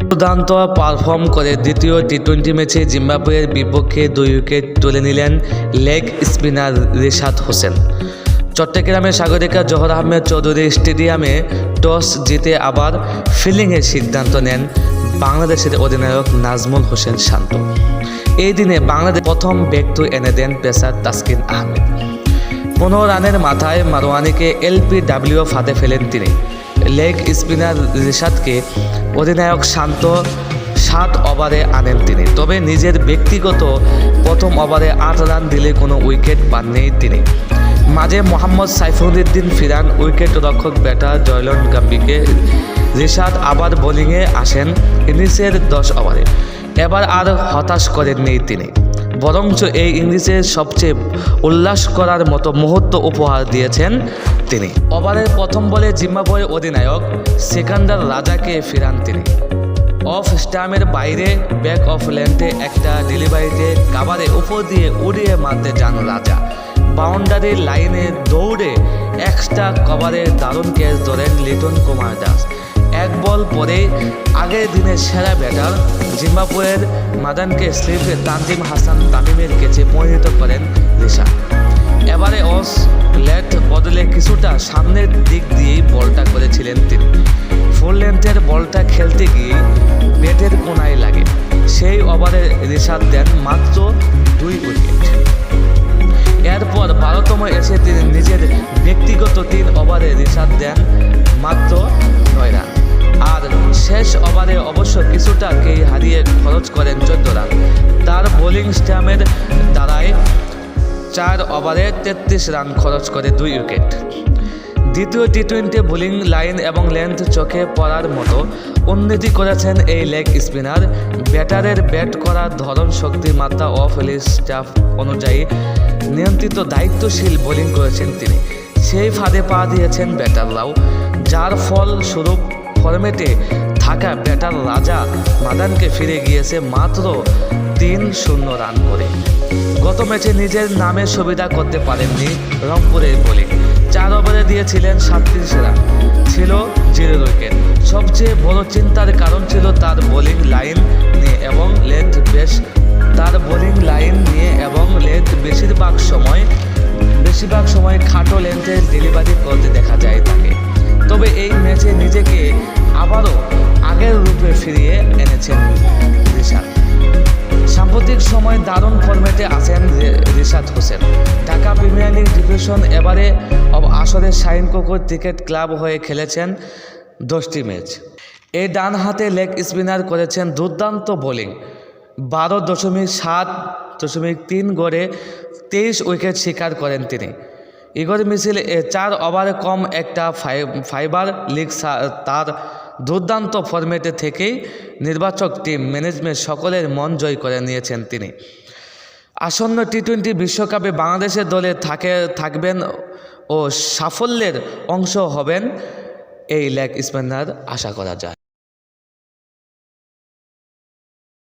দুর্দান্ত পারফর্ম করে দ্বিতীয় টি-20 ম্যাচে জিম্বাবুয়ের বিপক্ষে 2 উইকেট তুলে নিলেন লেগ স্পিনার রিশাদ হোসেন। চট্টগ্রামের সাগরিকা জোহর আহমেদ চৌধুরী স্টেডিয়ামে টস জিতে আবার ফিল্ডিংয়ের সিদ্ধান্ত নেন বাংলাদেশের অধিনায়ক নাজমুল হোসেন শান্ত। এই দিনে বাংলাদেশ প্রথম ব্রেকথ্রু এনে দেন পেসার তাসকিন আহমেদ। 15 রানের মাথায় মারওয়ানিকে এলপিডব্লিউ ফাঁদে ফেলেন তিনি। লেগ স্পিনার রিশাদকে অধিনায়ক শান্ত 7 ওভারে আনেন তিনি। তবে নিজের ব্যক্তিগত প্রথম ওভারে 8 রান দিলে কোনো উইকেট পাননি তিনি। মাঝে মোহাম্মদ সাইফুদ্দিন ফিরান উইকেট রক্ষক ব্যাটার জয়লন গাম্বিকে। রিশাদ আবার বোলিংয়ে আসেন ইনিংসের 10 ওভারে। এবার আর হতাশ করেননি তিনি, বরঞ্চ এই ইনিংসের সবচেয়ে উল্লাস করার মতো মুহূর্ত উপহার দিয়েছেন তিনি। ওভারের প্রথম বলে জিম্বাবুয়ে অধিনায়ক সিকান্দার রাজাকে ফিরান তিনি। অফ স্টাম্পের বাইরে ব্যাক অফ লেন্থে একটা ডেলিভারিতে কাভারে উপর দিয়ে উড়িয়ে মারতে যান রাজা। বাউন্ডারি লাইনে দৌড়ে এক্সট্রা কভারে দারুণ ক্যাচ ধরেন লিটন কুমার দাস। 1 বল পরে আগের দিনের সেরা ব্যাটার জিম্বাবুয়ের মাদানকে স্লিপে তানজিম হাসান তামিমের কাছে পরিণত করেন রিশাদ। এবারে অস লেট বদলে কিছুটা সামনের দিক দিয়েই বলটা করেছিলেন তিনি। ফুল লেন্থের বলটা খেলতে গিয়ে ব্যাটের কোনায় লাগে। সেই ওভারে রিশাদ দেন মাত্র 2 উইকেট। এরপর 12তম এসে তিনি নিজের ব্যক্তিগত 3 ওভারে রিশাদ দেন মাত্র 9 রান। আর শেষ ওভারে অবশ্য কিছুটাকে হারিয়ে খরচ করেন 14 রান। তার বোলিং স্ট্যাম্পের দ্বারায় 4 ওভারে 33 রান খরচ করে 2 উইকেট। দ্বিতীয় টি-20 বোলিং লাইন এবং লেন্থ চোখে পড়ার মতো উন্নতি করেছেন এই লেগ স্পিনার। ব্যাটারের ব্যাট করার ধরন, শক্তির মাত্রা ও ফিল্ডিং স্টাফ অনুযায়ী নিয়ন্ত্রিত দায়িত্বশীল বোলিং করেছেন তিনি। সেই ফাঁদে পা দিয়েছেন ব্যাটাররাও, যার ফলস্বরূপ ফরম্যাটে থাকা ব্যাটার রাজা মাদানকে ফিরে গিয়েছে মাত্র 3-0 রান করে। গত ম্যাচে নিজের নামে সুবিধা করতে পারেননি রংপুরের বোলিং। 4 ওভারে দিয়েছিলেন 37 রান, ছিল 0 উইকেট। সবচেয়ে বড় চিন্তার কারণ ছিল তার বোলিং লাইন নিয়ে এবং লেন্থ বেশিরভাগ সময় খাটো লেন্থে ডেলিভারি করতে দেখা যায় তাকে। তবে এই ম্যাচে নিজেকে আবারও আগের রূপে ফিরিয়ে এনেছেন রিশাদ। সাম্প্রতিক সময় দারুণ ফরম্যাটে আছেন Rishad Hossain. Dhaka premier league division এবারে আসরে শাহিন কুকুর ক্রিকেট ক্লাব হয়ে খেলেছেন 10টি ম্যাচ। এই ডান হাতে লেগ স্পিনার করেছেন দুর্দান্ত বোলিং। 12.7.3 গড়ে 23 উইকেট শিকার করেন তিনি। ইগর মিছিল 4 ওভারে কম একটা ফাইবার লিগ তার দুর্দান্ত ফরম্যাটে থেকেই নির্বাচক টিম ম্যানেজমেন্ট সকলের মন জয় করে নিয়েছেন তিনি। আসন্ন টি-20 বিশ্বকাপে বাংলাদেশের দলে থাকবেন ও সাফল্যের অংশ হবেন এই লেগ স্পিনার আশা করা যায়।